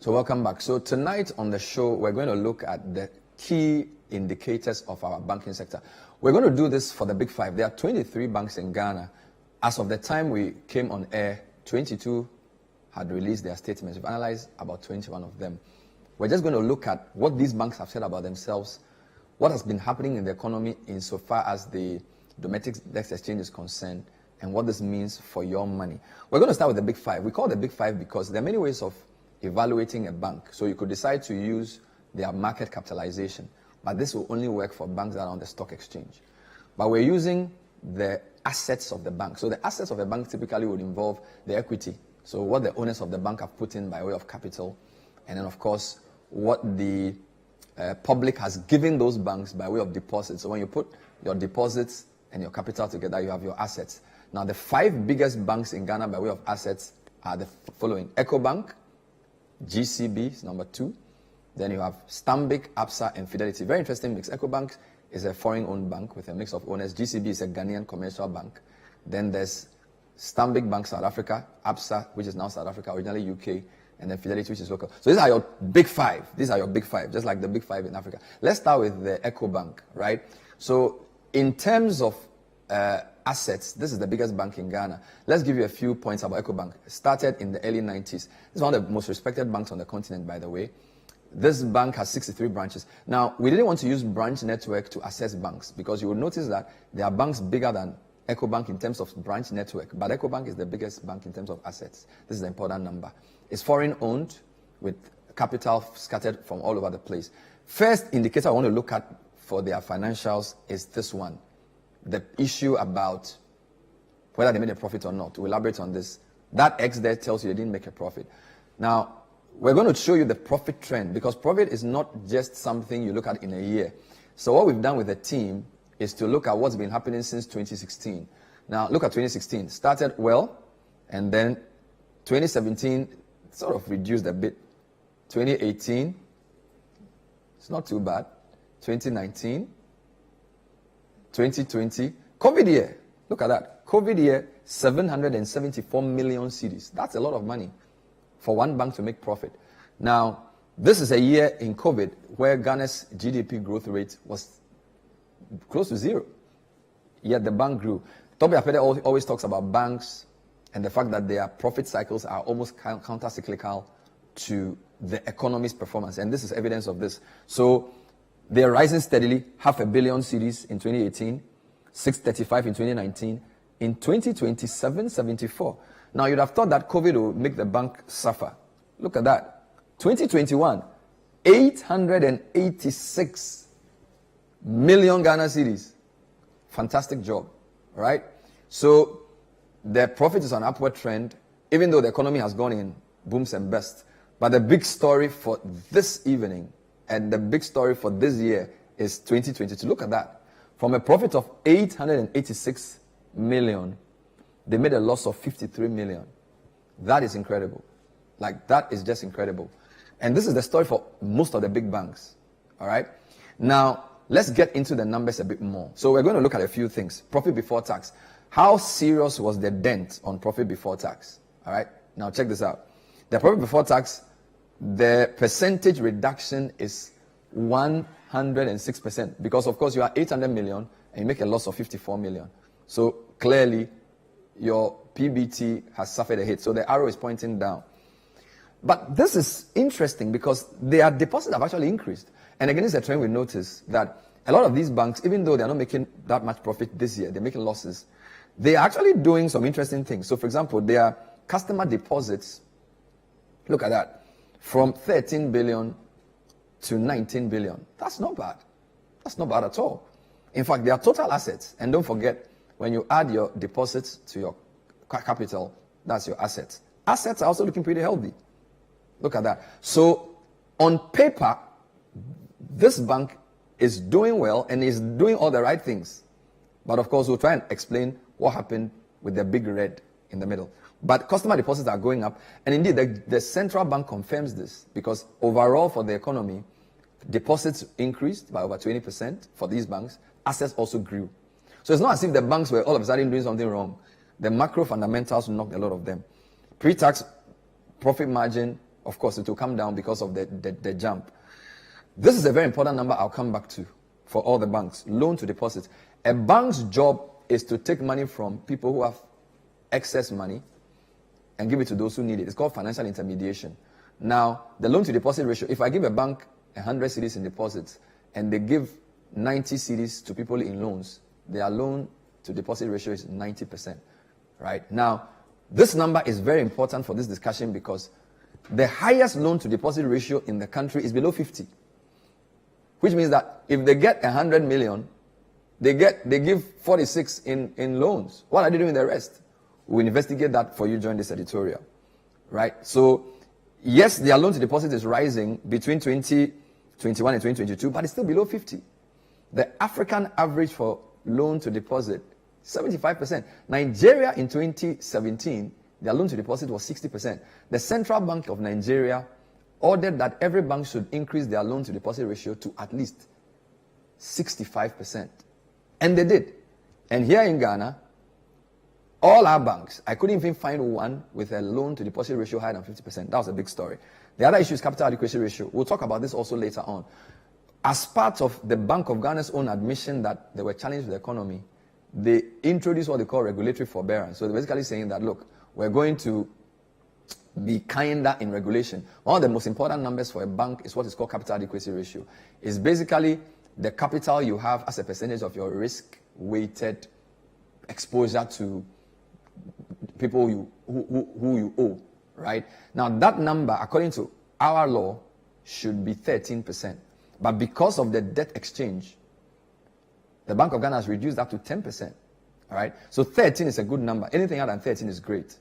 So welcome back. So tonight on the show, we're going to look at the key indicators of our banking sector. We're going to do this for the big five. There are 23 banks in Ghana. As of the time we came on air, 22 had released their statements. We've analyzed about 21 of them. We're just going to look at what these banks have said about themselves, what has been happening in the economy insofar as the domestic exchange is concerned, and what this means for your money. We're going to start with the big five. We call it the big five because there are many ways of evaluating a bank. So you could decide to use their market capitalization, but this will only work for banks that are on the stock exchange. But we're using the assets of the bank. So the assets of a bank typically would involve the equity. So what the owners of the bank have put in by way of capital, and then of course what the public has given those banks by way of deposits. So when you put your deposits and your capital together, you have your assets. Now the five biggest banks in Ghana by way of assets are the following: EcoBank, GCB is number 2. Then you have Stanbic, Absa, and Fidelity. Very interesting mix. EcoBank is a foreign-owned bank with a mix of owners. GCB is a Ghanaian commercial bank. Then there's Stanbic Bank South Africa, Absa, which is now South Africa, originally UK, and then Fidelity, which is local. So these are your big five. These are your big five, just like the big five in Africa. Let's start with the EcoBank, right? So in terms of assets, this is the biggest bank in Ghana. Let's give you a few points about EcoBank. It started in the early 90s. This is one of the most respected banks on the continent, by the way. This bank has 63 branches. Now, we didn't want to use branch network to assess banks because you will notice that there are banks bigger than EcoBank in terms of branch network, but EcoBank is the biggest bank in terms of assets. This is the important number. It's foreign owned with capital scattered from all over the place. First indicator I want to look at for their financials is this one. The issue about whether they made a profit or not. We'll elaborate on this. That X there tells you they didn't make a profit. Now, we're going to show you the profit trend because profit is not just something you look at in a year. So what we've done with the team is to look at what's been happening since 2016. Now, look at 2016. Started well, and then 2017 sort of reduced a bit. 2018, it's not too bad. 2019, 2020, COVID year. Look at that. COVID year, 774 million cedis. That's a lot of money for one bank to make profit. Now, this is a year in COVID where Ghana's GDP growth rate was close to 0. Yet the bank grew. Toby Apede always talks about banks and the fact that their profit cycles are almost counter-cyclical to the economy's performance. And this is evidence of this. So they're rising steadily, 500 million cedis in 2018, 635 in 2019, in 2020, 774. Now, you'd have thought that COVID will make the bank suffer. Look at that. 2021, 886 million Ghana cedis. Fantastic job, right? So, the profit is on an upward trend, even though the economy has gone in booms and busts. But the big story for this evening and the big story for this year is 2022. Look at that. From a profit of 886 million, they made a loss of 53 million. That is incredible. Like, that is just incredible. And this is the story for most of the big banks. All right? Now, let's get into the numbers a bit more. So we're going to look at a few things. Profit before tax. How serious was the dent on profit before tax? All right? Now, check this out. The profit before tax, the percentage reduction is 106%. Because, of course, you are 800 million and you make a loss of 54 million. So, clearly, your PBT has suffered a hit. So the arrow is pointing down. But this is interesting because their deposits have actually increased. And again, it's a trend we notice that a lot of these banks, even though they're not making that much profit this year, they're making losses. They are actually doing some interesting things. So for example, their customer deposits, look at that, from 13 billion to 19 billion. That's not bad. That's not bad at all. In fact, their total assets, and don't forget, when you add your deposits to your capital, that's your assets. Assets are also looking pretty healthy. Look at that. So, on paper, this bank is doing well and is doing all the right things. But of course, we'll try and explain what happened with the big red in the middle. But customer deposits are going up. And indeed, the central bank confirms this because overall for the economy, deposits increased by over 20% for these banks. Assets also grew. So it's not as if the banks were all of a sudden doing something wrong. The macro fundamentals knocked a lot of them. Pre-tax profit margin Of course, it will come down because of the jump. This is a very important number I'll come back to for all the banks. Loan to deposit. A bank's job is to take money from people who have excess money and give it to those who need it. It's called financial intermediation. Now, the loan to deposit ratio, if I give a bank 100 cedis in deposits and they give 90 cedis to people in loans, their loan to deposit ratio is 90%. Right? Now, this number is very important for this discussion because the highest loan to deposit ratio in the country is below 50. Which means that if they get 100 million, they give 46 in loans. What are they doing with the rest? We'll investigate that for you during this editorial. Right? So, yes, their loan to deposit is rising between 2021 and 2022, but it's still below 50. The African average for loan to deposit, 75%. Nigeria in 2017, their loan to deposit was 60%. The Central Bank of Nigeria ordered that every bank should increase their loan to deposit ratio to at least 65%. And they did. And here in Ghana, all our banks, I couldn't even find one with a loan to deposit ratio higher than 50%. That was a big story. The other issue is capital adequacy ratio. We'll talk about this also later on. As part of the Bank of Ghana's own admission that they were challenged with the economy, they introduced what they call regulatory forbearance. So they're basically saying that, look, we're going to be kinder in regulation. One of the most important numbers for a bank is what is called capital adequacy ratio. It's basically the capital you have as a percentage of your risk-weighted exposure to people who you owe, right? Now, that number, according to our law, should be 13%. But because of the debt exchange, the Bank of Ghana has reduced that to 10%. All right? So 13 is a good number. Anything other than 13 is great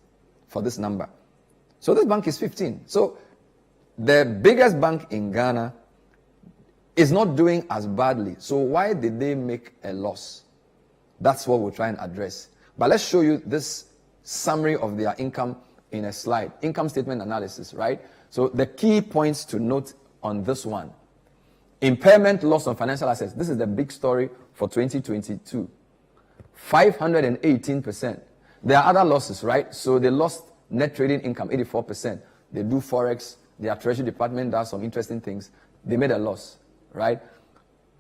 for this number. So this bank is 15. So the biggest bank in Ghana is not doing as badly. So why did they make a loss? That's what we'll try and address. But let's show you this summary of their income in a slide. Income statement analysis, right? So the key points to note on this one. Impairment loss on financial assets. This is the big story for 2022. 518%. There are other losses, right? So they lost net trading income, 84%. They do forex. Their treasury department does some interesting things. They made a loss, right?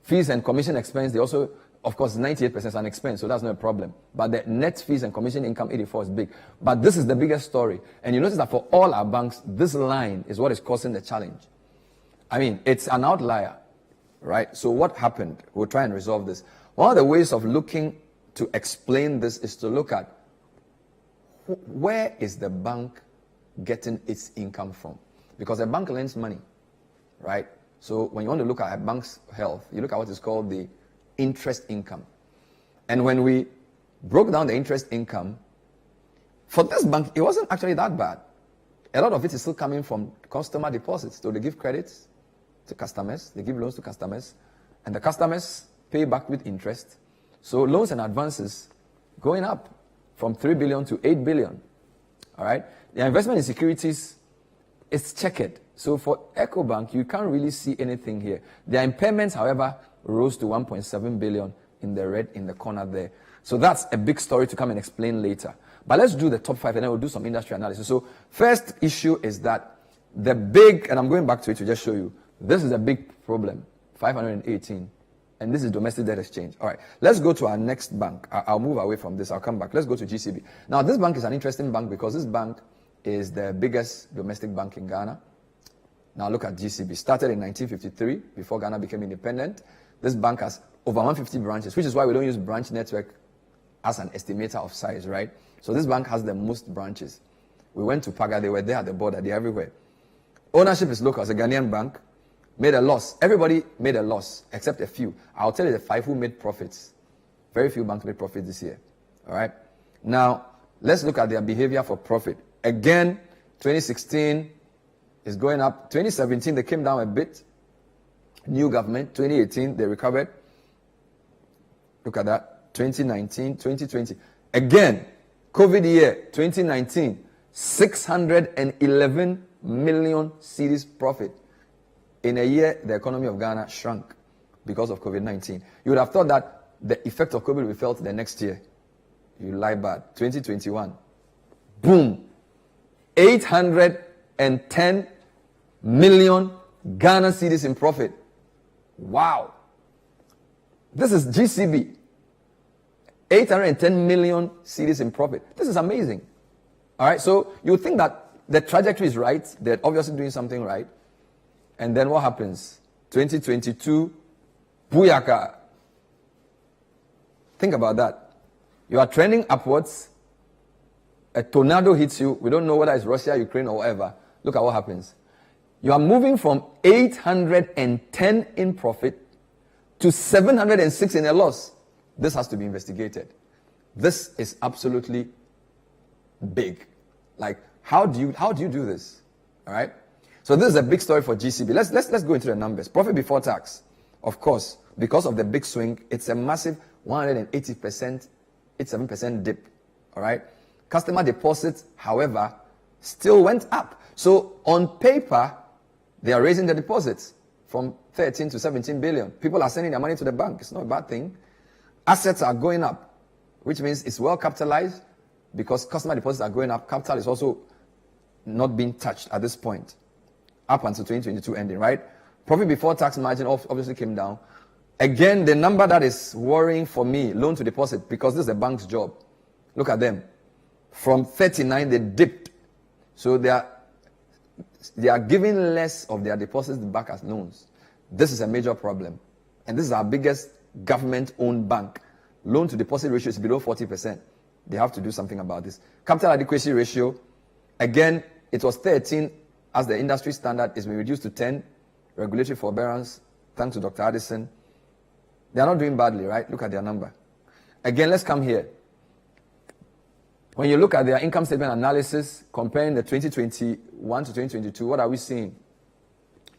Fees and commission expense, they also, of course, 98% is an expense, so that's not a problem. But the net fees and commission income, 84, is big. But this is the biggest story. And you notice that for all our banks, this line is what is causing the challenge. I mean, it's an outlier, right? So what happened? We'll try and resolve this. One of the ways of looking to explain this is to look at where is the bank getting its income from? Because a bank lends money, right? So when you want to look at a bank's health, you look at what is called the interest income. And when we broke down the interest income, for this bank, it wasn't actually that bad. A lot of it is still coming from customer deposits. So they give credits to customers, they give loans to customers, and the customers pay back with interest. So loans and advances going up from 3 billion to 8 billion. All right? The investment in securities is checkered. So for EcoBank, you can't really see anything here. Their impairments, however, rose to 1.7 billion in the red in the corner there. So that's a big story to come and explain later. But let's do the top 5 and then we'll do some industry analysis. So first issue is that the big, and I'm going back to it to just show you, this is a big problem, 518. And this is domestic debt exchange. All right, let's go to our next bank. I'll move away from this. I'll come back. Let's go to GCB. Now, this bank is an interesting bank because this bank is the biggest domestic bank in Ghana. Now, look at GCB. Started in 1953, before Ghana became independent. This bank has over 150 branches, which is why we don't use branch network as an estimator of size, right? So this bank has the most branches. We went to Paga. They were there at the border. They're everywhere. Ownership is local. It's a Ghanaian bank. Made a loss. Everybody made a loss, except a few. I'll tell you the 5 who made profits. Very few banks made profit this year. All right? Now, let's look at their behavior for profit. Again, 2016 is going up. 2017, they came down a bit. New government. 2018, they recovered. Look at that. 2019, 2020. Again, COVID year, 2019, 611 million cedis profit. In a year, the economy of Ghana shrunk because of COVID-19. You would have thought that the effect of COVID will be felt the next year. You lie bad. 2021. Boom. 810 million Ghana cedis in profit. Wow. This is GCB. 810 million cedis in profit. This is amazing. All right, so you think that the trajectory is right. They're obviously doing something right. And then what happens? 2022, booyaka. Think about that. You are trending upwards. A tornado hits you. We don't know whether it's Russia, Ukraine, or whatever. Look at what happens. You are moving from 810 in profit to 706 in a loss. This has to be investigated. This is absolutely big. Like, how do you do this? All right. So this is a big story for GCB. Let's go into the numbers. Profit before tax, of course, because of the big swing, it's a massive 180%, 87% dip. All right. Customer deposits, however, still went up. So on paper, they are raising the deposits from 13 to 17 billion. People are sending their money to the bank. It's not a bad thing. Assets are going up, which means it's well capitalized because customer deposits are going up. Capital is also not being touched at this point, up until 2022 ending, right? Profit before tax margin obviously came down. Again, the number that is worrying for me, loan to deposit, because this is a bank's job. Look at them. From 39, they dipped. So they are giving less of their deposits back as loans. This is a major problem. And this is our biggest government-owned bank. Loan to deposit ratio is below 40%. They have to do something about this. Capital adequacy ratio, again, it was 13 as the industry standard. It's been reduced to 10. Regulatory forbearance, thanks to Dr. Addison. They are not doing badly, right? Look at their number. Again, let's come here. When you look at their income statement analysis, comparing the 2021 to 2022, what are we seeing?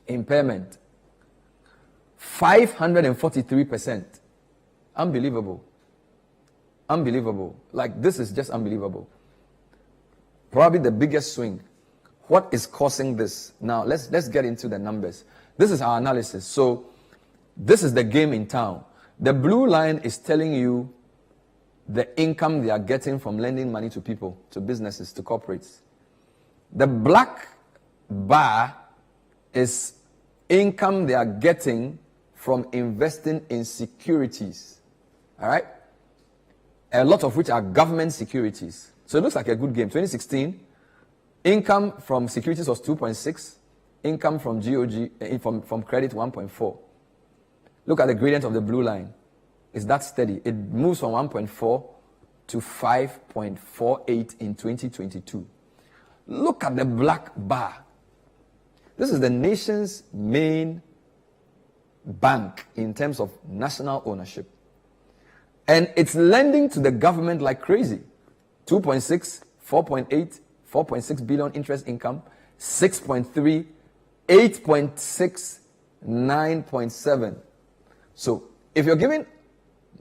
Impairment. 543%. Unbelievable. Unbelievable. Like, this is just unbelievable. Probably the biggest swing. What is causing this? Now, let's get into the numbers. This is our analysis. So, this is the game in town. The blue line is telling you the income they are getting from lending money to people, to businesses, to corporates. The black bar is income they are getting from investing in securities. All right? A lot of which are government securities. So it looks like a good game. 2016, income from securities was 2.6. Income from GOG, from credit, 1.4. Look at the gradient of the blue line. It's that steady. It moves from 1.4 to 5.48 in 2022. Look at the black bar. This is the nation's main bank in terms of national ownership. And it's lending to the government like crazy. 2.6, 4.8, 4.6 billion interest income, 6.3, 8.6, 9.7. So if you're giving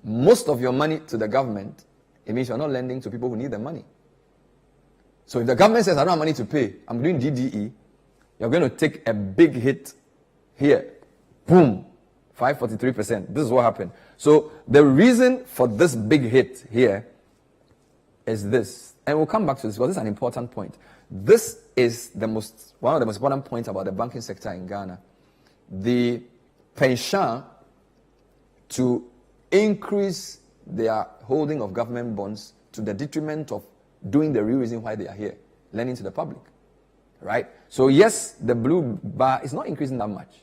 most of your money to the government, it means you're not lending to people who need the money. So if the government says, I don't have money to pay, I'm doing DDE, you're going to take a big hit here. Boom, 543%. This is what happened. So the reason for this big hit here is this. And we'll come back to this because this is an important point. This is one of the most important points about the banking sector in Ghana. The penchant to increase their holding of government bonds to the detriment of doing the real reason why they are here, lending to the public, right? So yes, the blue bar is not increasing that much.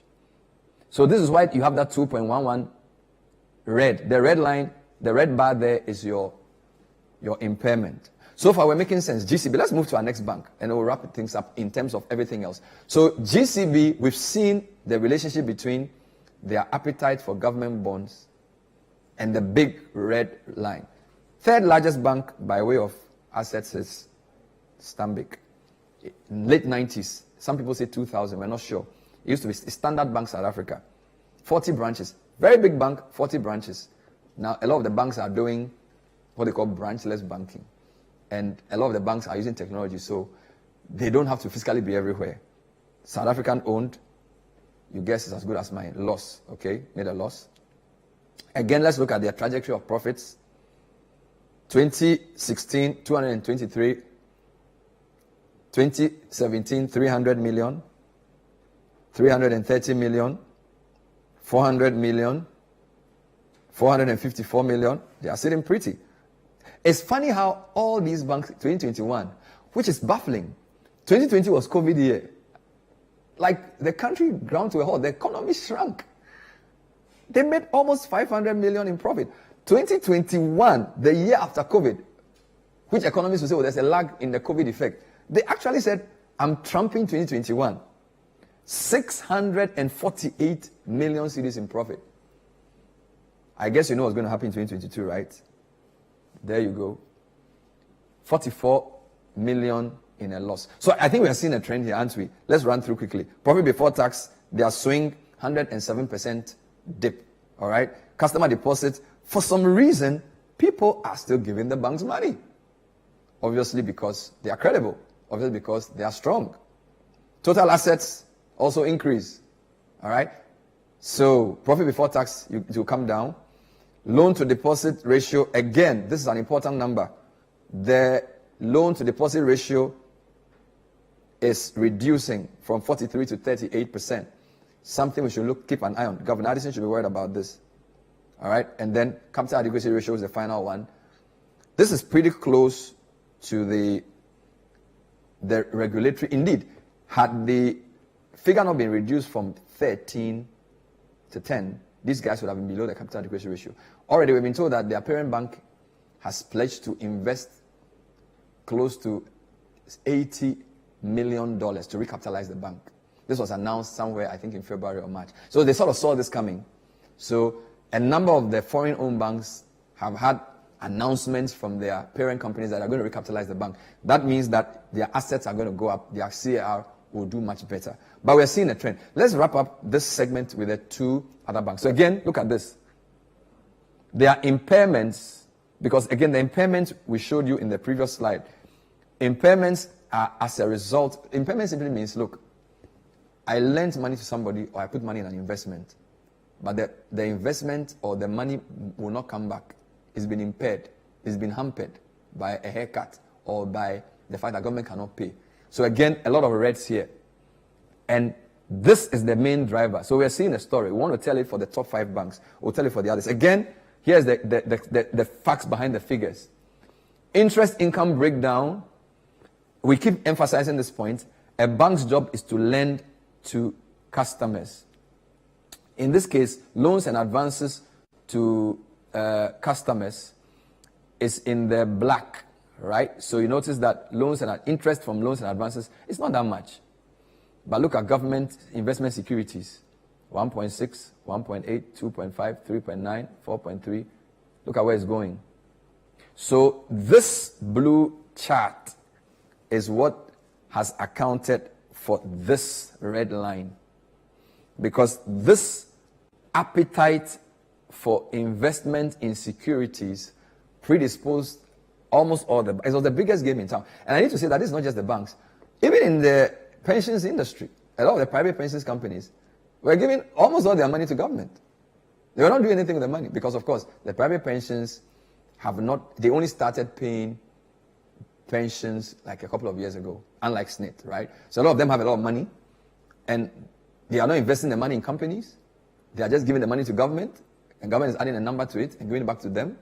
So this is why you have that 2.11 red. The red line, the red bar there is your impairment. So far, we're making sense. GCB, let's move to our next bank, and we'll wrap things up in terms of everything else. So GCB, we've seen the relationship between their appetite for government bonds and the big red line. Third largest bank by way of assets is Stanbic. In late 90s, some people say 2000, we're not sure. It used to be Standard Bank South Africa. 40 branches. Very big bank, 40 branches. Now, a lot of the banks are doing what they call branchless banking. And a lot of the banks are using technology, so they don't have to physically be everywhere. South African owned, your guess is as good as mine. Loss, okay? Made a loss. Again, let's look at their trajectory of profits. 2016, 223. 2017, 300 million. 330 million, 400 million, 454 million. They are sitting pretty. It's funny how all these banks, 2021, which is baffling. 2020 was COVID year. Like the country ground to a halt. The economy shrunk. They made almost 500 million in profit. 2021, the year after COVID, which economists will say, well, there's a lag in the COVID effect. They actually said, I'm trumping 2021. 648 million cedis in profit. I guess you know what's going to happen in 2022, right? There you go. 44 million in a loss. So I think we are seeing a trend here, aren't we? Let's run through quickly. Profit before tax, they are swing 107% dip. All right? Customer deposits, for some reason, people are still giving the banks money. Obviously because they are credible. Obviously because they are strong. Total assets also increase. All right? So profit before tax, it will come down. Loan to deposit ratio, again, this is an important number. The loan to deposit ratio is reducing from 43 to 38%. Something we should keep an eye on. Governor Addison should be worried about this. All right? And then capital adequacy ratio is the final one. This is pretty close to the regulatory. Indeed, had the figure not been reduced from 13 to 10, these guys would have been below the capital adequacy ratio. Already, we've been told that their parent bank has pledged to invest close to $80 million to recapitalize the bank. This was announced somewhere, I think, in February or March. So they sort of saw this coming. So a number of the foreign-owned banks have had announcements from their parent companies that are going to recapitalize the bank. That means that their assets are going to go up, their CAR will do much better. But we're seeing a trend. Let's wrap up this segment with the two other banks. So again, look at this. There are impairments, because again, the impairments we showed you in the previous slide. Impairments are as a result. Impairment simply means, look, I lent money to somebody or I put money in an investment, but the investment or the money will not come back. It's been impaired. It's been hampered by a haircut or by the fact that government cannot pay. So again, a lot of reds here. And this is the main driver. So we're seeing a story. We want to tell it for the top 5 banks. We'll tell it for the others. Again, here's the facts behind the figures. Interest income breakdown. We keep emphasizing this point. A bank's job is to lend to customers. In this case, loans and advances to customers is in the black, right? So you notice that loans and interest from loans and advances, it's not that much. But look at government investment securities. 1.6, 1.8, 2.5, 3.9, 4.3. Look at where it's going. So this blue chart is what has accounted for this red line. Because this appetite for investment in securities predisposed almost all the banks. It was the biggest game in town. And I need to say that this is not just the banks. Even in the pensions industry, a lot of the private pensions companies were giving almost all their money to government. They were not doing anything with the money because, of course, the private pensions they only started paying pensions like a couple of years ago, unlike SNIT, right? So a lot of them have a lot of money, and they are not investing the money in companies. They are just giving the money to government, and government is adding a number to it and giving it back to them.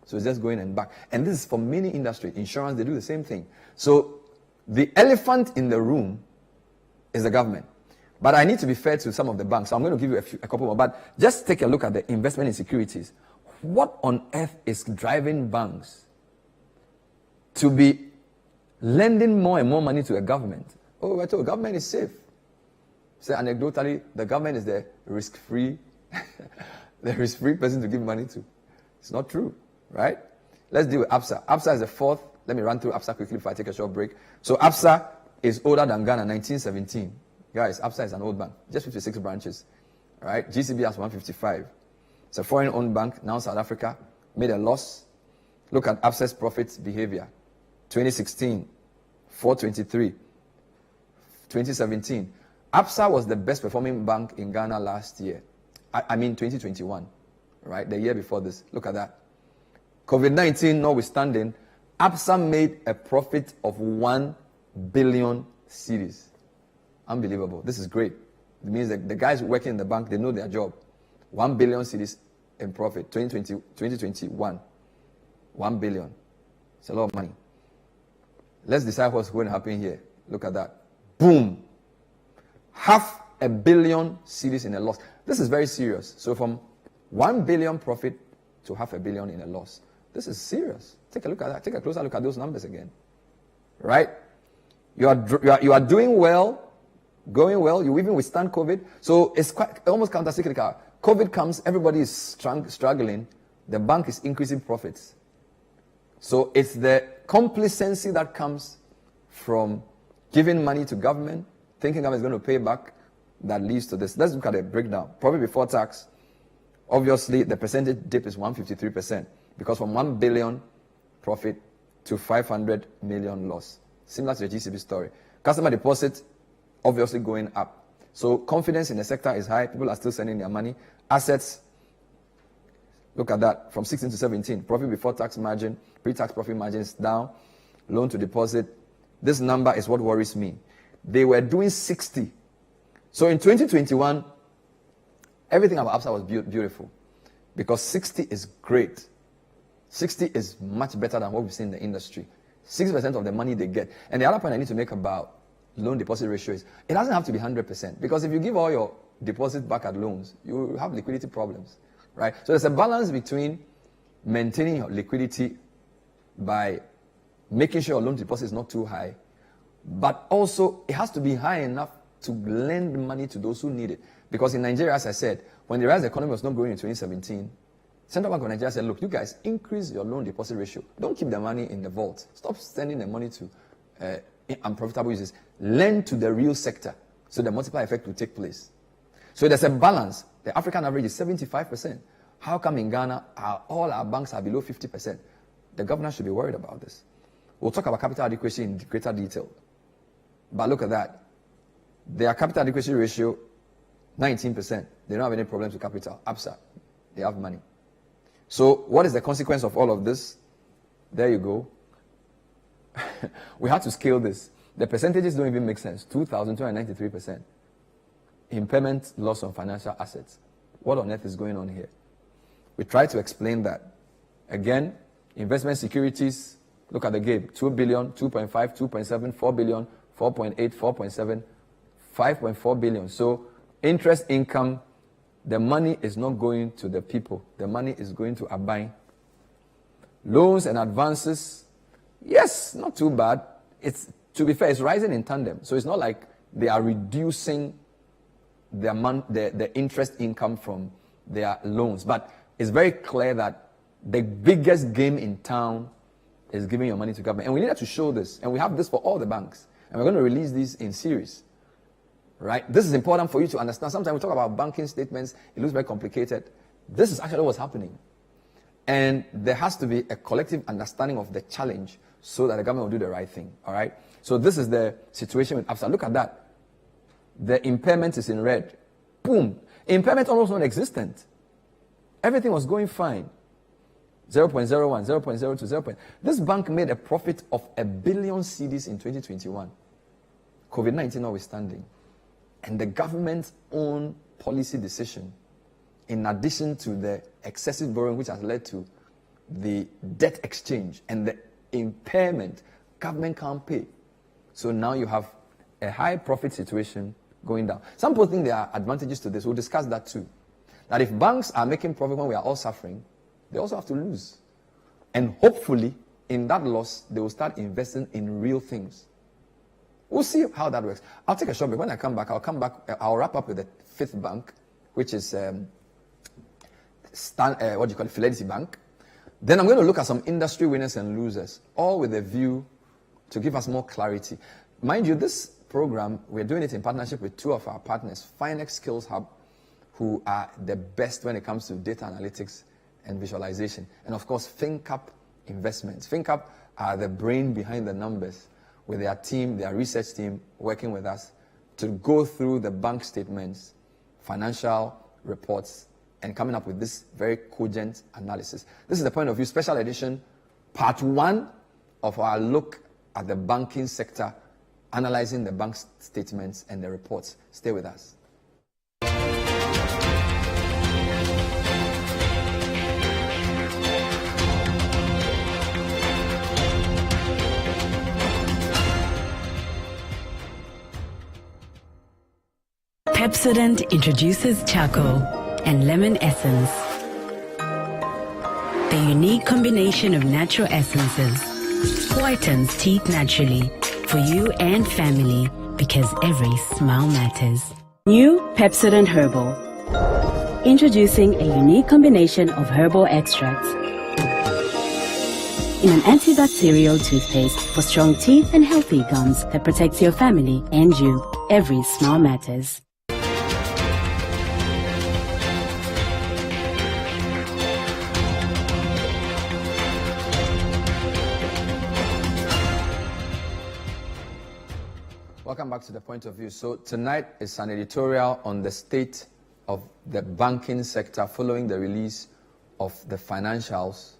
So it's just going and back. And this is for many industries. Insurance, they do the same thing. So the elephant in the room is the government. But I need to be fair to some of the banks. So I'm going to give you a couple more. But just take a look at the investment in securities. What on earth is driving banks to be lending more and more money to a government? Oh, we're told government is safe. So anecdotally, the government is the risk-free person to give money to. It's not true, right? Let's deal with ABSA. ABSA is the fourth. Let me run through ABSA quickly before I take a short break. So ABSA is older than Ghana, 1917. Guys, ABSA is an old bank, just 56 branches. All right, GCB has 155. It's a foreign-owned bank, now South Africa, made a loss. Look at ABSA's profits behavior. 2016, 423. 2017. ABSA was the best performing bank in Ghana last year. I mean 2021, right? The year before this. Look at that. COVID-19 notwithstanding, ABSA made a profit of 1 billion cedis. Unbelievable. This is great. It means that the guys working in the bank, they know their job. 1 billion cedis in profit, 2021. 1 billion. It's a lot of money. Let's decide what's going to happen here. Look at that. Boom. 500 million cedis in a loss. This is very serious. So from 1 billion profit to 500 million in a loss. This is serious. Take a look at that. Take a closer look at those numbers again. Right? You are doing well, going well. You even withstand COVID. So it's almost counter-cyclical. COVID comes, everybody is struggling. The bank is increasing profits. So it's the complacency that comes from giving money to government, thinking government is going to pay back, that leads to this. Let's look at the breakdown. Profit before tax. Obviously, the percentage dip is 153% because from 1 billion profit to 500 million loss. Similar to the GCB story. Customer deposits obviously going up. So confidence in the sector is high. People are still sending their money. Assets, look at that, from 16 to 17. Profit before tax margin, pre-tax profit margin is down. Loan to deposit. This number is what worries me. They were doing 60. So in 2021, everything about Absa was beautiful because 60 is great. 60 is much better than what we've seen in the industry. 60% of the money they get. And the other point I need to make about loan deposit ratio is it doesn't have to be 100% because if you give all your deposits back at loans, you have liquidity problems, right? So there's a balance between maintaining your liquidity by making sure your loan deposit is not too high, but also it has to be high enough to lend money to those who need it. Because in Nigeria, as I said, when the real economy was not growing in 2017, Central Bank of Nigeria said, look, you guys, increase your loan deposit ratio. Don't keep the money in the vault. Stop sending the money to unprofitable users. Lend to the real sector so the multiplier effect will take place. So there's a balance. The African average is 75%. How come in Ghana, all our banks are below 50%? The governor should be worried about this. We'll talk about capital adequacy in greater detail. But look at that. Their capital adequacy ratio, 19%. They don't have any problems with capital. Absa, they have money. So what is the consequence of all of this? There you go. We had to scale this. The percentages don't even make sense. 2,293%. Impairment loss on financial assets. What on earth is going on here? We try to explain that. Again, investment securities, look at the game. 2 billion, 2.5, 2.7, 4 billion, 4.8, 4.7, 5.4 billion. So interest income, the money is not going to the people. The money is going to Abai. Loans and advances, yes, not too bad. It's, to be fair, it's rising in tandem. So it's not like they are reducing the interest income from their loans. But it's very clear that the biggest game in town is giving your money to government. And we needed to show this. And we have this for all the banks. And we're going to release these in series. Right? This is important for you to understand. Sometimes we talk about banking statements. It looks very complicated. This is actually what's happening. And there has to be a collective understanding of the challenge so that the government will do the right thing. All right? So this is the situation with Absa. Look at that. The impairment is in red. Boom. Impairment almost non-existent. Everything was going fine. 0.01, 0.02, 0. This bank made a profit of 1 billion cedis in 2021. COVID-19 notwithstanding. And the government's own policy decision, in addition to the excessive borrowing which has led to the debt exchange and the impairment, government can't pay. So now you have a high profit situation going down. Some people think there are advantages to this. We'll discuss that too. That if banks are making profit when we are all suffering, they also have to lose. And hopefully, in that loss, they will start investing in real things. We'll see how that works. I'll take a short break. When I come back, I'll wrap up with the fifth bank, which is Fidelity Bank. Then I'm going to look at some industry winners and losers, all with a view to give us more clarity. Mind you, this program, we're doing it in partnership with two of our partners, Finex Skills Hub, who are the best when it comes to data analytics and visualization. And of course, FinCap Investments. FinCap are the brain behind the numbers, with their team, their research team, working with us to go through the bank statements, financial reports, and coming up with this very cogent analysis. This is the point of view, special edition, part 1 of our look at the banking sector, analyzing the bank statements and the reports. Stay with us. Pepsodent introduces charcoal and lemon essence. The unique combination of natural essences whitens teeth naturally for you and family because every smile matters. New Pepsodent Herbal. Introducing a unique combination of herbal extracts in an antibacterial toothpaste for strong teeth and healthy gums that protects your family and you. Every smile matters. Welcome back to The Point of View. So tonight is an editorial on the state of the banking sector following the release of the financials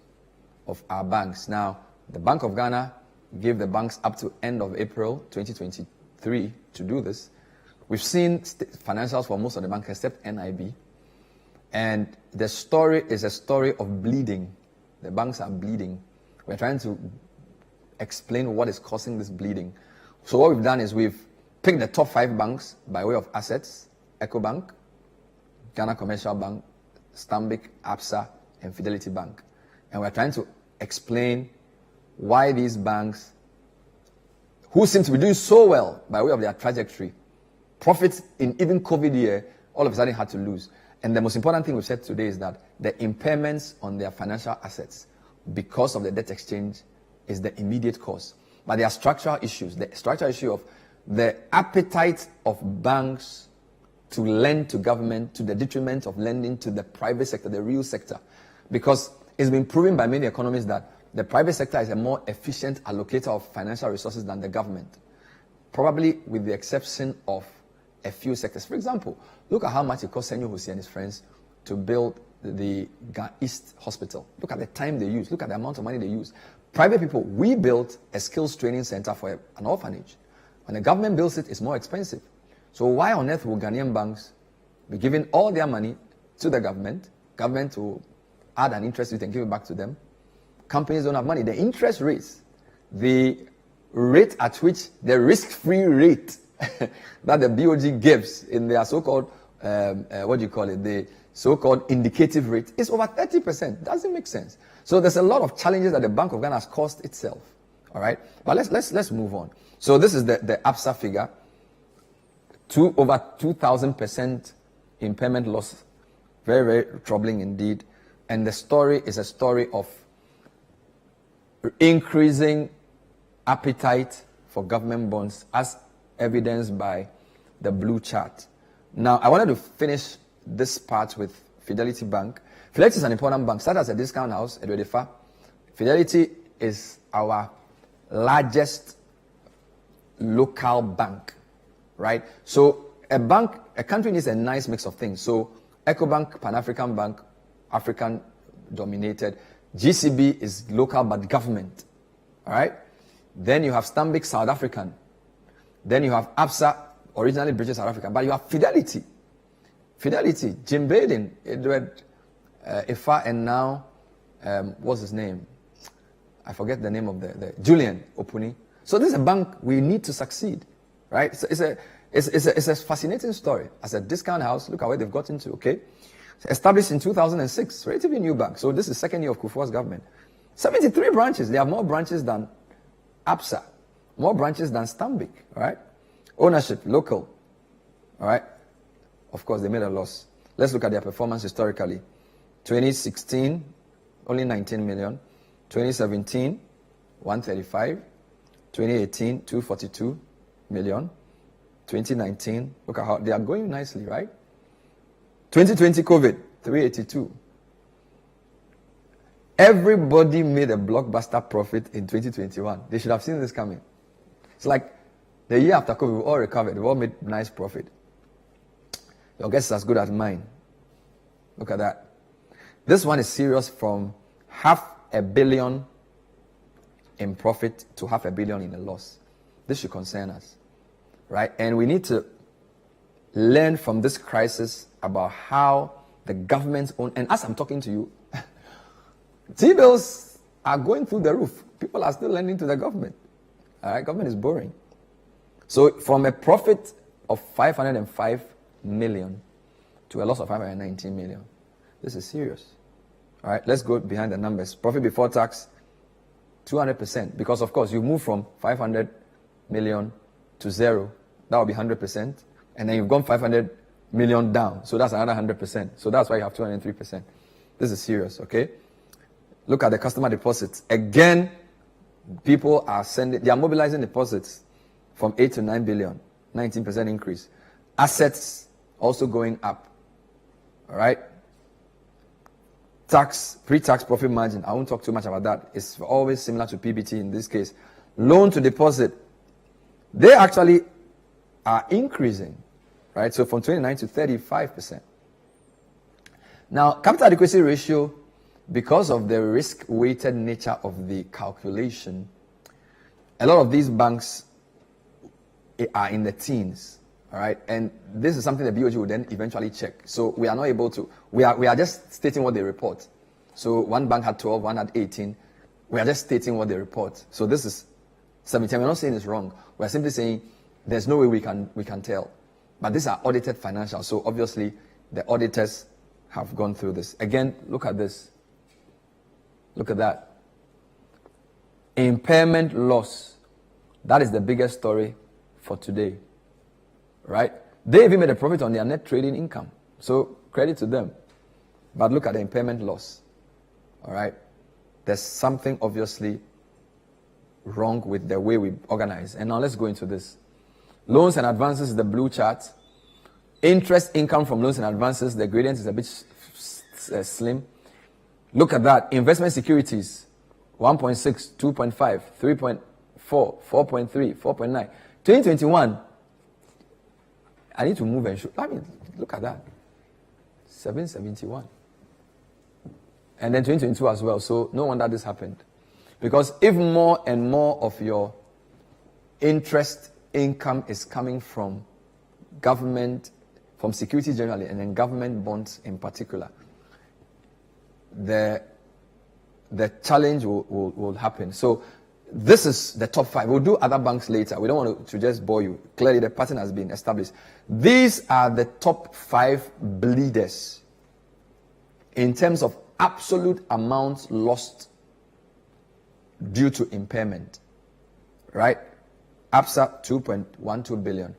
of our banks. Now, the Bank of Ghana gave the banks up to end of April 2023 to do this. We've seen financials for most of the banks except NIB. And the story is a story of bleeding. The banks are bleeding. We're trying to explain what is causing this bleeding. So what we've done is we've picked the top 5 banks by way of assets: EcoBank, Ghana Commercial Bank, Stanbic, Absa, and Fidelity Bank. And we're trying to explain why these banks, who seem to be doing so well by way of their trajectory, profits in even COVID year, all of a sudden had to lose. And the most important thing we've said today is that the impairments on their financial assets because of the debt exchange is the immediate cause. But there are structural issues. The structural issue of the appetite of banks to lend to government to the detriment of lending to the private sector, the real sector. Because it's been proven by many economists that the private sector is a more efficient allocator of financial resources than the government. Probably with the exception of a few sectors. For example, look at how much it cost Senyo Hussein and his friends to build the East Hospital. Look at the time they used. Look at the amount of money they used. Private people, we built a skills training center for an orphanage. When the government builds it, it's more expensive. So why on earth will Ghanaian banks be giving all their money to the government? Government will add an interest rate and give it back to them. Companies don't have money. The interest rates, the rate at which the risk-free rate that the BOG gives in their so-called, the so-called indicative rate is over 30%. Doesn't make sense. So there's a lot of challenges that the Bank of Ghana has caused itself. All right, but let's move on. So this is the ABSA figure. Over 2,000% impairment loss. Very, very troubling indeed. And the story is a story of increasing appetite for government bonds as evidenced by the blue chart. Now, I wanted to finish this part with Fidelity Bank. Fidelity is an important bank. Started as a discount house, Edwedifa. Fidelity is our largest local bank, right? So a country needs a nice mix of things. So EcoBank, Pan-African Bank, African dominated. GCB is local but government, all right? Then you have Stanbic, South African. Then you have ABSA, originally British South African. But you have Fidelity. Fidelity, Jim Baden, Edward Ifa, and now, what's his name? I forget the name of the Julian Opuni. So this is a bank we need to succeed, right? So it's a fascinating story. As a discount house, look at where they've gotten to, okay? Established in 2006, relatively new bank. So this is the second year of Kufuor's government. 73 branches. They have more branches than ABSA, more branches than Stanbic, all right? Ownership, local, all right? Of course, they made a loss. Let's look at their performance historically. 2016, only 19 million. 2017, 135. 2018, 242 million. 2019, look at how they are going nicely, right? 2020 COVID, 382. Everybody made a blockbuster profit in 2021. They should have seen this coming. It's like the year after COVID, we all recovered. We all made nice profit. Your guess is as good as mine. Look at that. This one is serious, from $500 million in profit to $500 million in a loss. This should concern us, right? And we need to learn from this crisis about how the government's own, and as I'm talking to you, T-bills are going through the roof. People are still lending to the government. All right, government is borrowing. So from a profit of 505 million to a loss of 519 million. This is serious. All right, let's go behind the numbers. Profit before tax, 200%. Because, of course, you move from 500 million to zero. That will be 100%. And then you've gone 500 million down. So that's another 100%. So that's why you have 203%. This is serious, okay? Look at the customer deposits. Again, people are mobilizing deposits from 8 to 9 billion, 19% increase. Assets also going up. All right? Pre-tax profit margin, I won't talk too much about that. It's always similar to PBT in this case. Loan to deposit, they actually are increasing, right? So from 29 to 35%. Now, capital adequacy ratio, because of the risk-weighted nature of the calculation, a lot of these banks are in the teens, all right? And this is something the BOG will then eventually check. So we are not able to, we are just stating what they report. So one bank had 12, one had 18. We are just stating what they report. So this is 17. We're not saying it's wrong. We're simply saying there's no way we can tell. But these are audited financials. So obviously the auditors have gone through this. Again, look at this. Look at that. Impairment loss. That is the biggest story for today. Right? They even made a profit on their net trading income. So credit to them. But look at the impairment loss. All right? There's something obviously wrong with the way we organize. And now let's go into this. Loans and advances is the blue chart. Interest income from loans and advances, the gradient is a bit slim. Look at that. Investment securities, 1.6, 2.5, 3.4, 4.3, 4.9. 2021, I need to move and show. I mean, look at that. 771. And then 2022 as well. So no wonder this happened. Because if more and more of your interest income is coming from government, from securities generally, and then government bonds in particular, the challenge will happen. So this is the top 5. We'll do other banks later. We don't want to just bore you. Clearly, the pattern has been established. These are the top 5 bleeders in terms of absolute amounts lost due to impairment. Right? ABSA, 2.12 billion.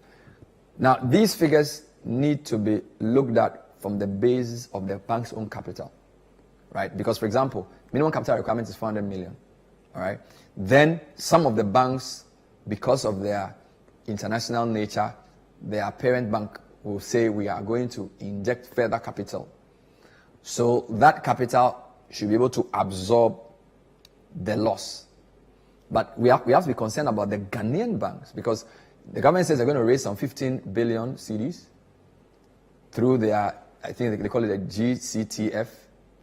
Now, these figures need to be looked at from the basis of the bank's own capital. Right? Because, for example, minimum capital requirement is 400 million. All right? Then some of the banks, because of their international nature, their parent bank will say we are going to inject further capital. So that capital should be able to absorb the loss. But we have to be concerned about the Ghanaian banks, because the government says they're going to raise some 15 billion cedis through their, I think they call it a GCTF,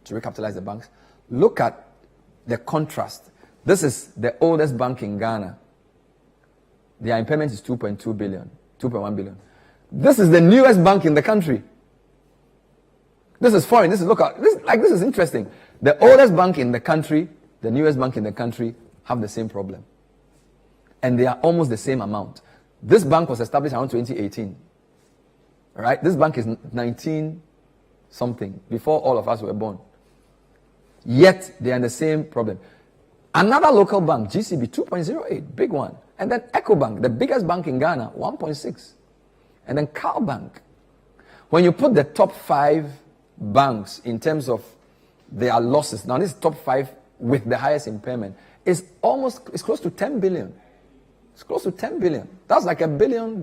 to recapitalize the banks. Look at the contrast. This is the oldest bank in Ghana. Their impairment is 2.2 billion, 2.1 billion. This is the newest bank in the country. This is foreign. This is interesting. The oldest bank in the country, the newest bank in the country have the same problem. And they are almost the same amount. This bank was established around 2018. All right? This bank is 19 something, before all of us were born. Yet they are in the same problem. Another local bank, GCB, 2.08, big one. And then EcoBank, the biggest bank in Ghana, 1.6. And then Cal Bank. When you put the top 5 banks in terms of their losses, now this is top 5 with the highest impairment, it's close to 10 billion. It's close to 10 billion. That's like $1 billion.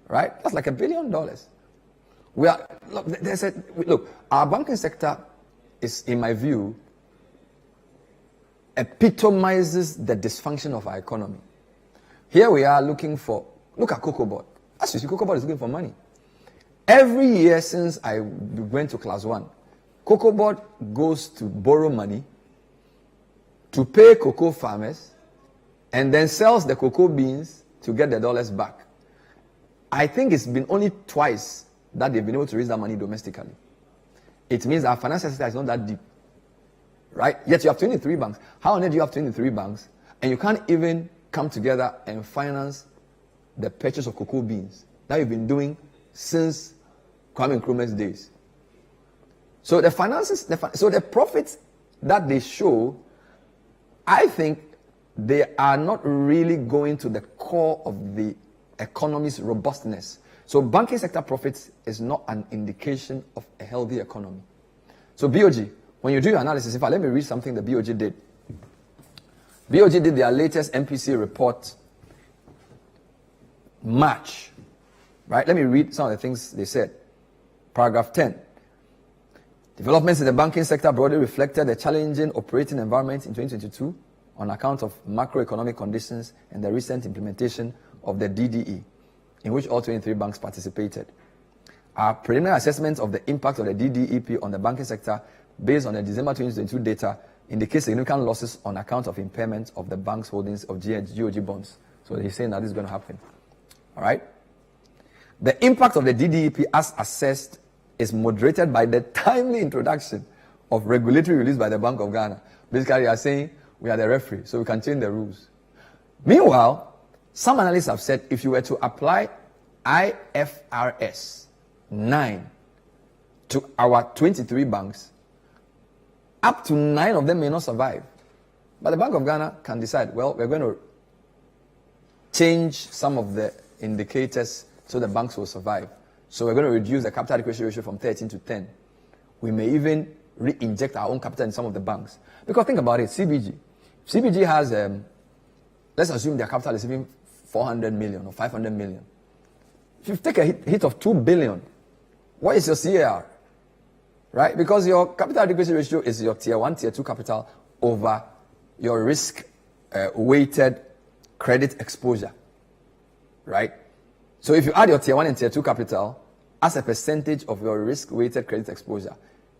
Right? That's like $1 billion. Look, our banking sector is, in my view, epitomizes the dysfunction of our economy. Here we are look at COCOBOD. As you see, COCOBOD is looking for money. Every year since I went to class 1, COCOBOD goes to borrow money to pay cocoa farmers and then sells the cocoa beans to get the dollars back. I think it's been only twice that they've been able to raise that money domestically. It means our financial sector is not that deep. Right? Yet you have 23 banks. How on earth do you have 23 banks and you can't even come together and finance the purchase of cocoa beans that you've been doing since Kwame Nkrumah's days. So the finances, so the profits that they show, I think they are not really going to the core of the economy's robustness. So banking sector profits is not an indication of a healthy economy. So BOG, when you do your analysis, in fact, let me read something the BOG did. BOG did their latest MPC report March, right? Let me read some of the things they said. Paragraph 10. Developments in the banking sector broadly reflected the challenging operating environment in 2022 on account of macroeconomic conditions and the recent implementation of the DDE, in which all 23 banks participated. Our preliminary assessment of the impact of the DDEP on the banking sector based on the December 2022 data indicates significant losses on account of impairment of the bank's holdings of GOG bonds. So he's saying that this is going to happen. All right? The impact of the DDEP as assessed is moderated by the timely introduction of regulatory release by the Bank of Ghana. Basically, they are saying we are the referee, so we can change the rules. Meanwhile, some analysts have said if you were to apply IFRS 9 to our 23 banks, up to 9 of them may not survive. But the Bank of Ghana can decide, well, we're going to change some of the indicators so the banks will survive. So we're going to reduce the capital adequacy ratio from 13 to 10. We may even re-inject our own capital in some of the banks. Because think about it, CBG has, let's assume their capital is even 400 million or 500 million. If you take a hit of 2 billion, what is your CAR? Right? Because your capital adequacy ratio is your tier 1, tier 2 capital over your risk weighted credit exposure. Right? So if you add your tier 1 and tier 2 capital as a percentage of your risk weighted credit exposure,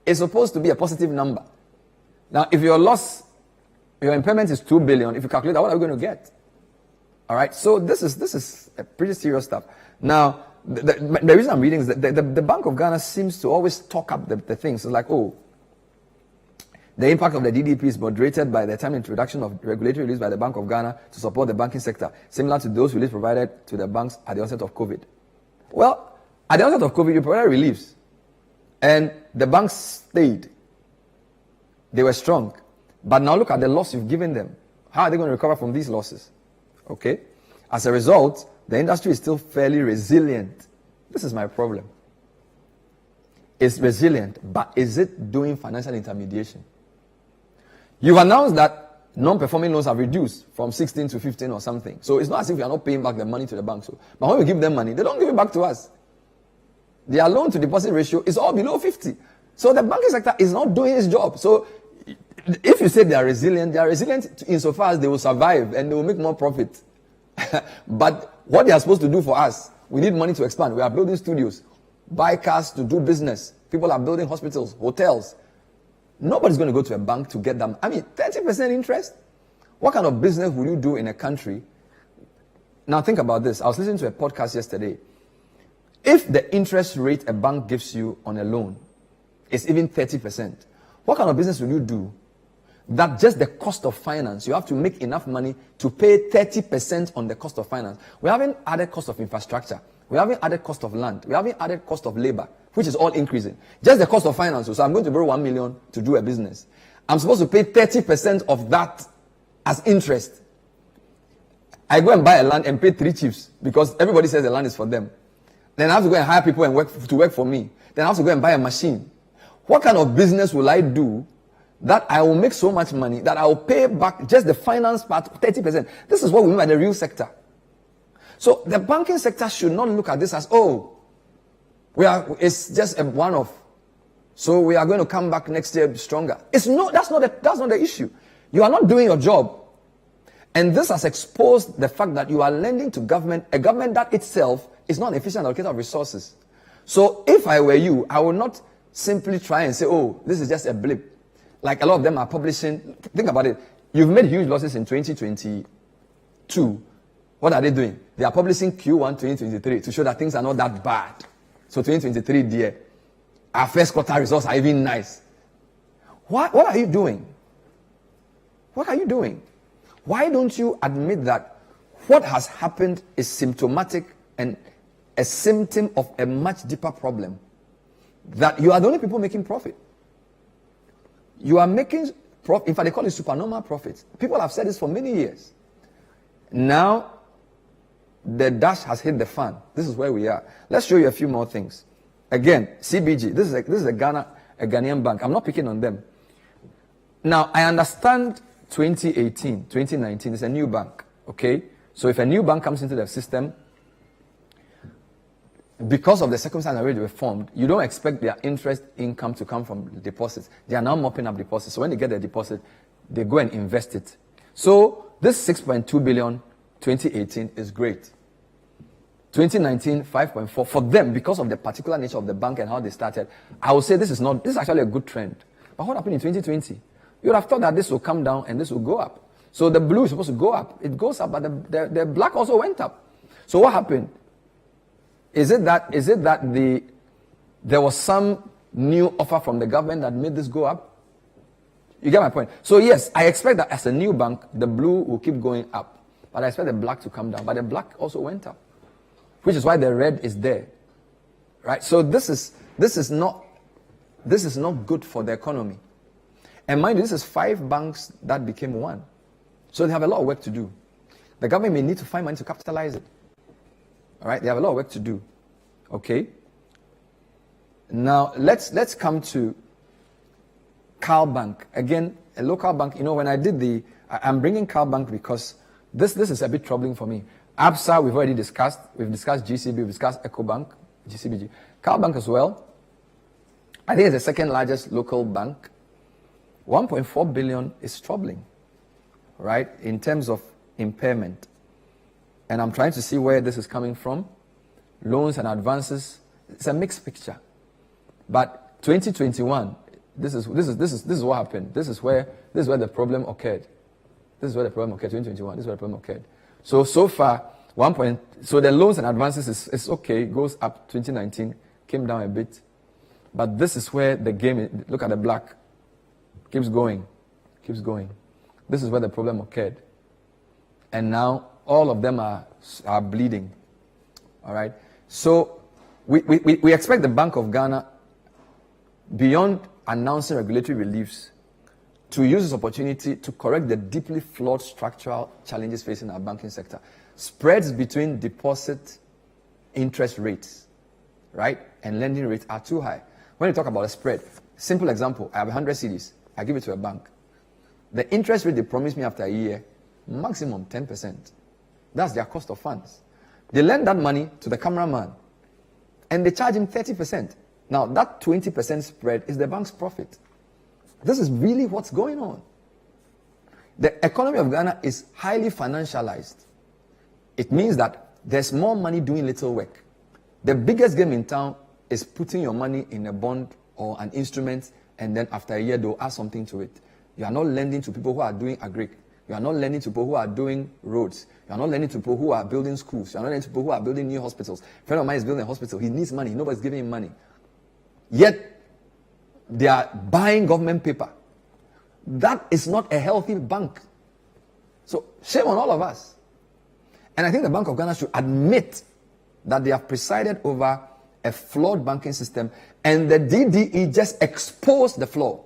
it's supposed to be a positive number. Now, if your impairment is 2 billion, if you calculate that, what are we going to get? All right? So this is a pretty serious stuff. Now, the reason I'm reading is that the Bank of Ghana seems to always talk up the things. So like, oh, the impact of the DDP is moderated by the time introduction of regulatory release by the Bank of Ghana to support the banking sector, similar to those reliefs provided to the banks at the onset of COVID. Well, at the onset of COVID, you provided reliefs. And the banks stayed. They were strong. But now look at the loss you've given them. How are they going to recover from these losses? Okay? As a result, the industry is still fairly resilient. This is my problem. It's resilient, but is it doing financial intermediation? You've announced that non-performing loans have reduced from 16 to 15 or something. So it's not as if we are not paying back the money to the bank. So, but when we give them money, they don't give it back to us. Their loan to deposit ratio is all below 50. So the banking sector is not doing its job. So if you say they are resilient insofar as they will survive and they will make more profit. But what they are supposed to do for us, we need money to expand. We are building studios, buy cars to do business. People are building hospitals, hotels. Nobody's going to go to a bank to get them. I mean, 30% interest? What kind of business would you do in a country? Now think about this. I was listening to a podcast yesterday. If the interest rate a bank gives you on a loan is even 30%, what kind of business will you do that just the cost of finance, you have to make enough money to pay 30% on the cost of finance? We haven't added cost of infrastructure. We haven't added cost of land. We haven't added cost of labor, which is all increasing. Just the cost of finance. So I'm going to borrow 1 million to do a business. I'm supposed to pay 30% of that as interest. I go and buy a land and pay 3 chiefs because everybody says the land is for them. Then I have to go and hire people and work for me. Then I have to go and buy a machine. What kind of business will I do that I will make so much money that I will pay back just the finance part 30%? This is what we mean by the real sector. So the banking sector should not look at this as, oh, it's just a one-off. So we are going to come back next year stronger. That's not the issue. You are not doing your job. And this has exposed the fact that you are lending to government, a government that itself is not an efficient allocator of resources. So if I were you, I would not simply try and say, oh, this is just a blip. Like a lot of them are publishing. Think about it. You've made huge losses in 2022. What are they doing? They are publishing Q1 2023 to show that things are not that bad. So 2023, dear, our first quarter results are even nice. What are you doing? What are you doing? Why don't you admit that what has happened is symptomatic and a symptom of a much deeper problem. That you are the only people making profit. You are making profit. In fact, they call it supernormal profits. People have said this for many years. Now, the dash has hit the fan. This is where we are. Let's show you a few more things. Again, CBG. This is a Ghanaian bank. I'm not picking on them. Now, I understand 2018, 2019 is a new bank. Okay? So if a new bank comes into the system, because of the circumstances already reformed, you don't expect their interest income to come from deposits. They are now mopping up deposits. So when they get their deposit, they go and invest it. So this 6.2 billion 2018 is great. 2019, 5.4 for them because of the particular nature of the bank and how they started. I would say this is actually a good trend. But what happened in 2020? You would have thought that this will come down and this will go up. So the blue is supposed to go up. It goes up, but the black also went up. So what happened? Is it that there was some new offer from the government that made this go up? You get my point? So yes, I expect that as a new bank, the blue will keep going up. But I expect the black to come down. But the black also went up. Which is why the red is there. Right? So this is not good for the economy. And mind you, this is 5 banks that became one. So they have a lot of work to do. The government may need to find money to capitalize it. All right, they have a lot of work to do. Okay. Now let's come to Cal Bank again, a local bank. You know, when I did I'm bringing Cal Bank because this is a bit troubling for me. ABSA we've already discussed. We've discussed GCB. We've discussed EcoBank, GCBG, Cal Bank as well. I think it's the second largest local bank. 1.4 billion is troubling, right? In terms of impairment. And I'm trying to see where this is coming from. Loans and advances, it's a mixed picture. But 2021, this is what happened. This is where the problem occurred. This is where the problem occurred. 2021, this is where the problem occurred. So far, so the loans and advances is okay, goes up. 2019 came down a bit. But this is where the game is. Look at the black. Keeps going. This is where the problem occurred. And now all of them are bleeding. All right. So we expect the Bank of Ghana, beyond announcing regulatory reliefs, to use this opportunity to correct the deeply flawed structural challenges facing our banking sector. Spreads between deposit interest rates, right, and lending rates are too high. When you talk about a spread, simple example, I have 100 cedis. I give it to a bank. The interest rate they promise me after a year, maximum 10%. That's their cost of funds. They lend that money to the cameraman and they charge him 30%. Now, that 20% spread is the bank's profit. This is really what's going on. The economy of Ghana is highly financialized. It means that there's more money doing little work. The biggest game in town is putting your money in a bond or an instrument, and then after a year, they'll add something to it. You are not lending to people who are doing agric. You are not lending to people who are doing roads. You are not lending to people who are building schools. You are not lending to people who are building new hospitals. A friend of mine is building a hospital. He needs money. Nobody's giving him money. Yet, they are buying government paper. That is not a healthy bank. So, shame on all of us. And I think the Bank of Ghana should admit that they have presided over a flawed banking system, and the DDE just exposed the flaw.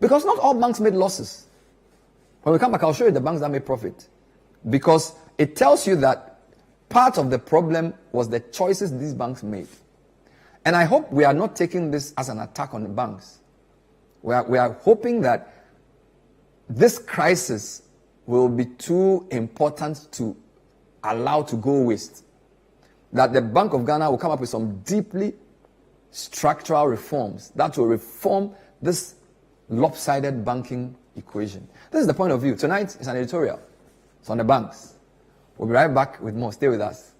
Because not all banks made losses. When we come back, I'll show you the banks that made profit. Because it tells you that part of the problem was the choices these banks made. And I hope we are not taking this as an attack on the banks. We are hoping that this crisis will be too important to allow to go waste. That the Bank of Ghana will come up with some deeply structural reforms that will reform this lopsided banking equation. This is the point of view. Tonight is an editorial. It's on the banks. We'll be right back with more. Stay with us.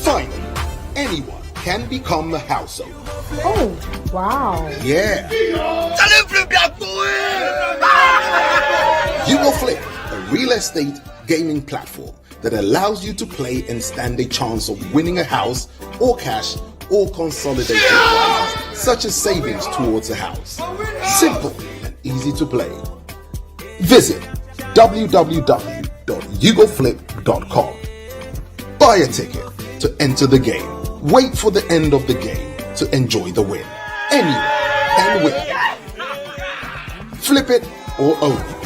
Finally, anyone can become a household. Oh, wow. Yeah. You will Flip, a real estate gaming platform that allows you to play and stand a chance of winning a house or cash or consolidated prizes, such as savings towards a house. Simple and easy to play. Visit www.yugoflip.com. Buy a ticket to enter the game. Wait for the end of the game to enjoy the win. Anyone can win. Flip it or own it.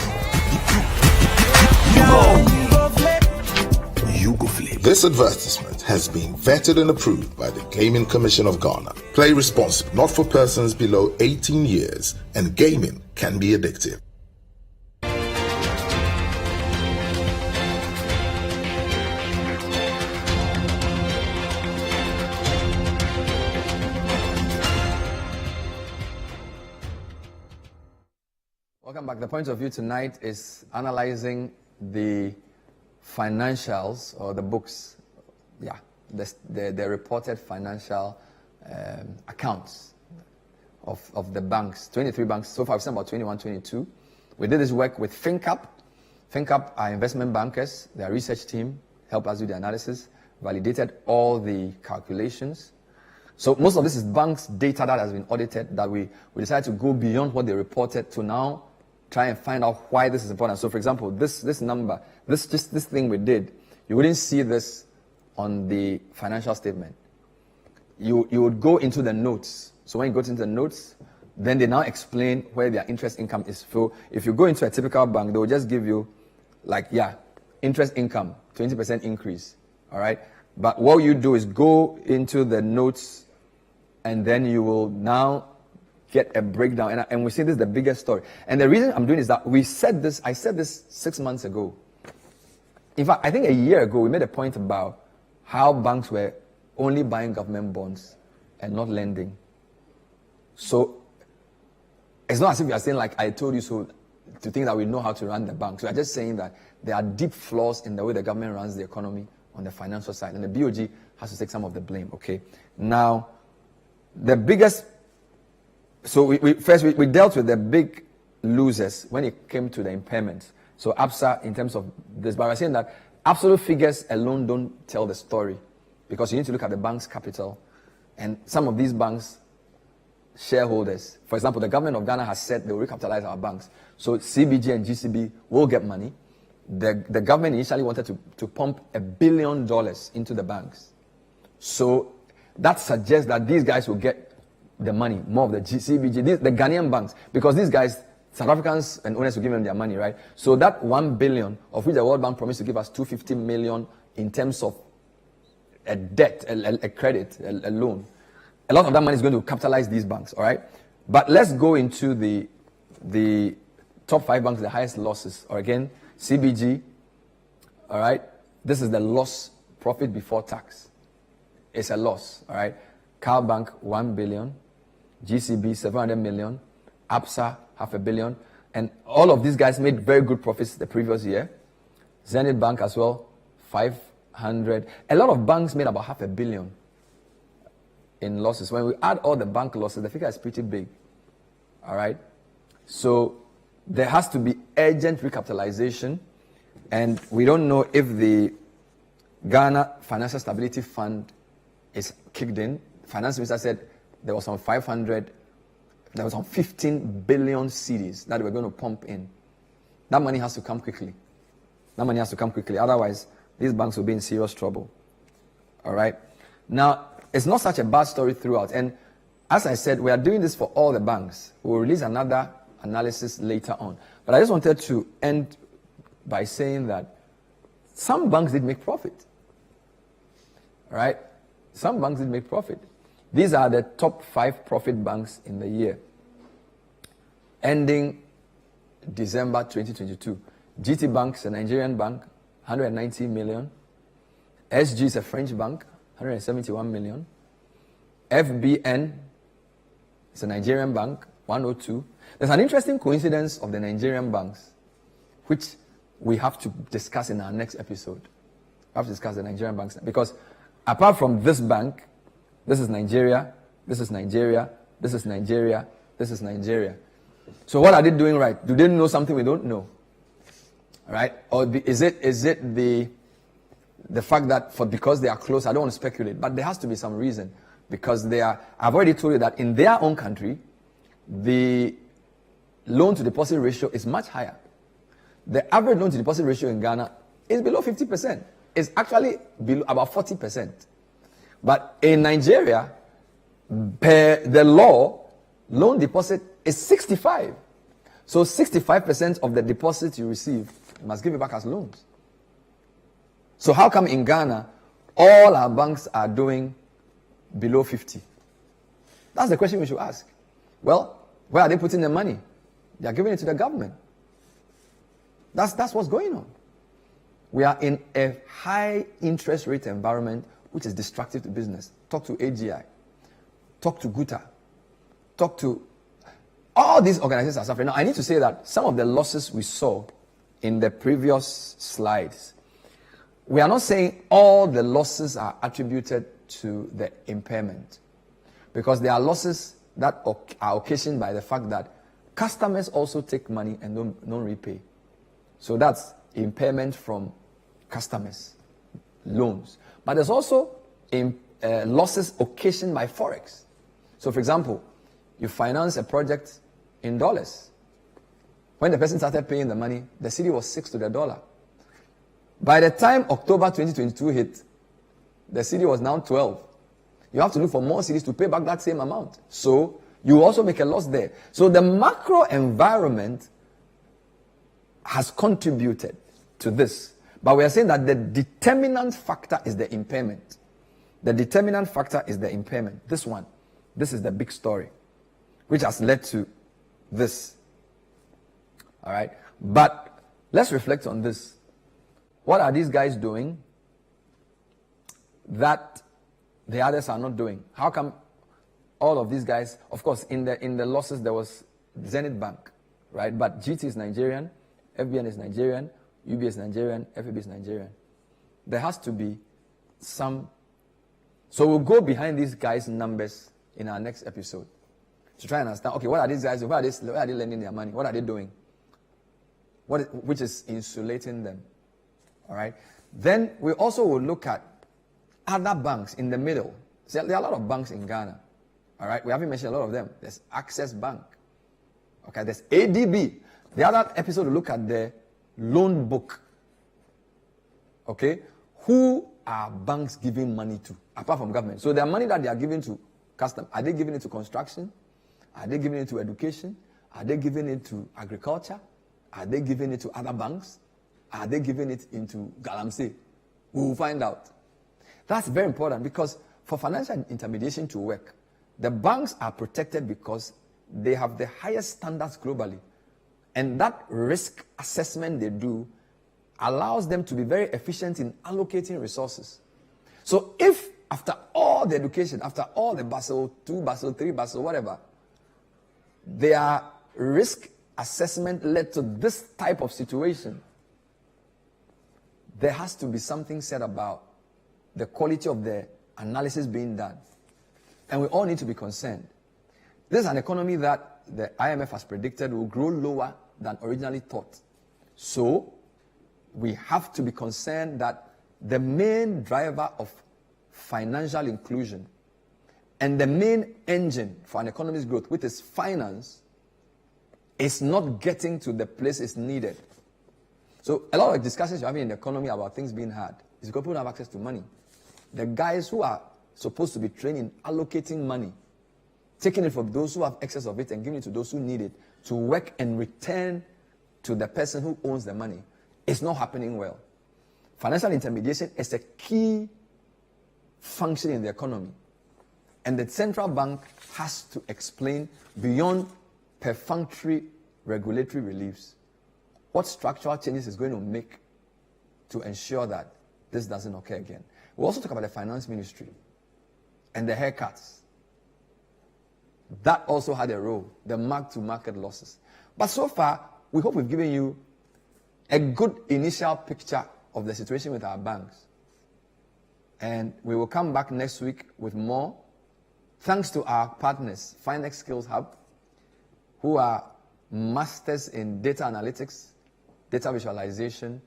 Yugoflip. This advertisement has been vetted and approved by the Gaming Commission of Ghana. Play responsibly, not for persons below 18 years, and gaming can be addictive. Welcome back. The point of view tonight is analyzing the financials or the books, the reported financial accounts of the banks, 23 banks. So far, we've seen about 21, 22. We did this work with ThinkUp. ThinkUp are investment bankers. Their research team helped us do the analysis, validated all the calculations. So most of this is banks' data that has been audited that we decided to go beyond what they reported to now try and find out why this is important. So for example, this number, this thing we did, you wouldn't see this on the financial statement. You would go into the notes. So when you go into the notes, then they now explain where their interest income is. So if you go into a typical bank, they will just give you interest income, 20% increase. All right. But what you do is go into the notes and then you will now get a breakdown. And we see this is the biggest story. And the reason I'm doing is that I said this 6 months ago. In fact, I think a year ago, we made a point about how banks were only buying government bonds and not lending. So it's not as if we are saying, like, I told you so, to think that we know how to run the banks. We are just saying that there are deep flaws in the way the government runs the economy on the financial side. And the BOG has to take some of the blame, okay? Now, the biggest... So we dealt with the big losers when it came to the impairments. So ABSA in terms of this, but we're saying that absolute figures alone don't tell the story because you need to look at the bank's capital and some of these banks' shareholders. For example, the government of Ghana has said they will recapitalize our banks. So CBG and GCB will get money. The government initially wanted to pump $1 billion into the banks. So that suggests that these guys will get the money, more of the CBG, the Ghanaian banks, because these guys, South Africans and owners will give them their money, right? So that 1 billion, of which the World Bank promised to give us 250 million in terms of a debt, a credit, a loan. A lot of that money is going to capitalize these banks, all right? But let's go into the top 5 banks, the highest losses. Or again, CBG, all right? This is the loss, profit before tax. It's a loss, all right? Cal Bank, 1 billion. GCB, 700 million. ABSA, 500 million. And all of these guys made very good profits the previous year. Zenith Bank as well, 500. A lot of banks made about 500 million in losses. When we add all the bank losses, the figure is pretty big. All right? So there has to be urgent recapitalization. And we don't know if the Ghana Financial Stability Fund is kicked in. Finance Minister said there was some 15 billion cedis that we're going to pump in. That money has to come quickly. Otherwise, these banks will be in serious trouble. All right? Now, it's not such a bad story throughout. And as I said, we are doing this for all the banks. We'll release another analysis later on. But I just wanted to end by saying that some banks did make profit. All right? Some banks did make profit. These are the top 5 profit banks in the year, ending December 2022. GT Bank is a Nigerian bank, 190 million. SG is a French bank, 171 million. FBN is a Nigerian bank, 102. There's an interesting coincidence of the Nigerian banks, which we have to discuss in our next episode. We have to discuss the Nigerian banks because apart from this bank, this is Nigeria, this is Nigeria, this is Nigeria, this is Nigeria. So what are they doing right? Do they know something we don't know? All right? Or is it the fact that because they are close, I don't want to speculate, but there has to be some reason. because I've already told you that in their own country, the loan to deposit ratio is much higher. The average loan to deposit ratio in Ghana is below 50%. It's actually below about 40%. But in Nigeria, per the law, loan deposit is 65. So 65% of the deposit you receive, you must give it back as loans. So how come in Ghana, all our banks are doing below 50? That's the question we should ask. Well, where are they putting the money? They are giving it to the government. That's what's going on. We are in a high interest rate environment which is destructive to business. Talk to AGI. Talk to Guta. Talk to all these organizations are suffering. Now, I need to say that some of the losses we saw in the previous slides, we are not saying all the losses are attributed to the impairment, because there are losses that are occasioned by the fact that customers also take money and don't repay. So that's impairment from customers, loans. But there's also losses occasioned by Forex. So for example, you finance a project in dollars. When the person started paying the money, the cedi was 6 to the dollar. By the time October 2022 hit, the cedi was now 12. You have to look for more cedis to pay back that same amount. So you also make a loss there. So the macro environment has contributed to this. But we are saying that the determinant factor is the impairment. The determinant factor is the impairment. This one. This is the big story, which has led to this. All right? But let's reflect on this. What are these guys doing that the others are not doing? How come all of these guys, of course, in the losses there was Zenith Bank, right? But GT is Nigerian, FBN is Nigerian, UB is Nigerian, FAB is Nigerian. There has to be some. So we'll go behind these guys' numbers in our next episode to try and understand, okay, what are these guys, where are they lending their money? What are they doing? Which is insulating them. All right? Then we also will look at other banks in the middle. So there are a lot of banks in Ghana. All right? We haven't mentioned a lot of them. There's Access Bank. Okay, there's ADB. The other episode will look at the loan book. Okay? Who are banks giving money to, apart from government? So the money that they are giving to customers, are they giving it to construction? Are they giving it to education? Are they giving it to agriculture? Are they giving it to other banks? Are they giving it into Galamsey? We will find out. That's very important, because for financial intermediation to work, the banks are protected because they have the highest standards globally. And that risk assessment they do allows them to be very efficient in allocating resources. So if after all the education, after all the Basel 2, Basel 3, Basel whatever, their risk assessment led to this type of situation, there has to be something said about the quality of the analysis being done. And we all need to be concerned. This is an economy that the IMF has predicted will grow lower than originally thought. So we have to be concerned that the main driver of financial inclusion and the main engine for an economy's growth, which is finance, is not getting to the place it's needed. So a lot of discussions you're having in the economy about things being hard is because people don't have access to money. The guys who are supposed to be trained in allocating money, taking it from those who have excess of it and giving it to those who need it to work and return to the person who owns the money, it's not happening well. Financial intermediation is a key function in the economy. And the central bank has to explain, beyond perfunctory regulatory reliefs, what structural changes is going to make to ensure that this doesn't occur again. We'll also talk about the finance ministry and the haircuts. That also had a role, the mark-to-market losses. But so far, we hope we've given you a good initial picture of the situation with our banks. And we will come back next week with more. Thanks to our partners, Finex Skills Hub, who are masters in data analytics, data visualization,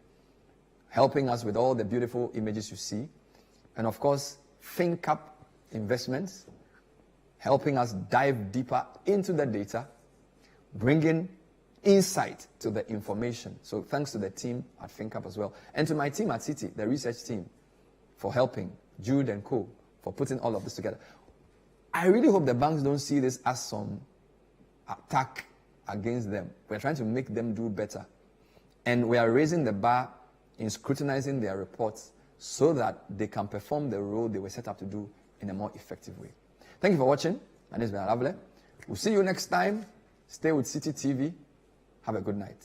helping us with all the beautiful images you see. And of course, ThinkUp Investments, helping us dive deeper into the data, bringing insight to the information. So thanks to the team at ThinkUp as well. And to my team at Citi, the research team, for helping, Jude and co, for putting all of this together. I really hope the banks don't see this as some attack against them. We're trying to make them do better. And we are raising the bar in scrutinizing their reports so that they can perform the role they were set up to do in a more effective way. Thank you for watching. My name is Ben Alavle. We'll see you next time. Stay with Citi TV. Have a good night.